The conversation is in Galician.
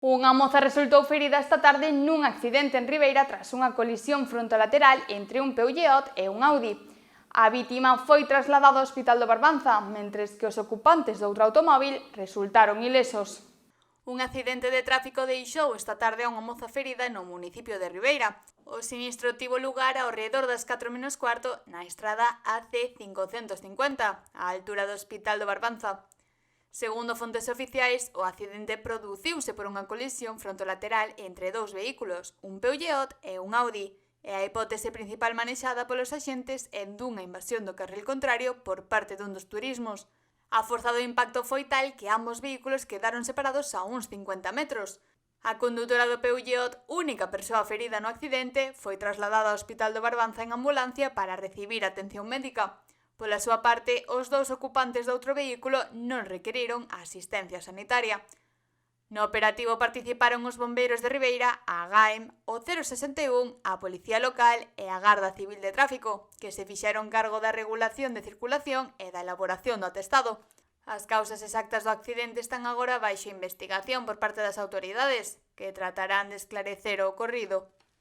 Unha moza resultou ferida esta tarde nun accidente en Ribeira tras unha colisión frontolateral entre un Peugeot e un Audi. A vítima foi trasladada ao Hospital do Barbanza, mentres que os ocupantes do outro automóbil resultaron ilesos. Un accidente de tráfico deixou esta tarde a unha moza ferida no municipio de Ribeira. O sinistro tivo lugar ao redor das 4:15 na estrada AC 550, á altura do Hospital do Barbanza. Segundo fontes oficiais, o accidente produciuse por unha colisión frontolateral entre dous vehículos, un Peugeot e un Audi, e a hipótese principal manexada polos axentes é dunha invasión do carril contrario por parte dun dos turismos. A forza do impacto foi tal que ambos vehículos quedaron separados a uns 50 metros. A condutora do Peugeot, única persoa ferida no accidente, foi trasladada ao Hospital do Barbanza en ambulancia para recibir atención médica. Pola súa parte, os dous ocupantes do outro vehículo non requeriron asistencia sanitaria. No operativo participaron os bombeiros de Ribeira, a GAEM, o 061, a Policía Local e a Garda Civil de Tráfico, que se fixeron cargo da regulación de circulación e da elaboración do atestado. As causas exactas do accidente están agora baixo investigación por parte das autoridades, que tratarán de esclarecer o ocorrido.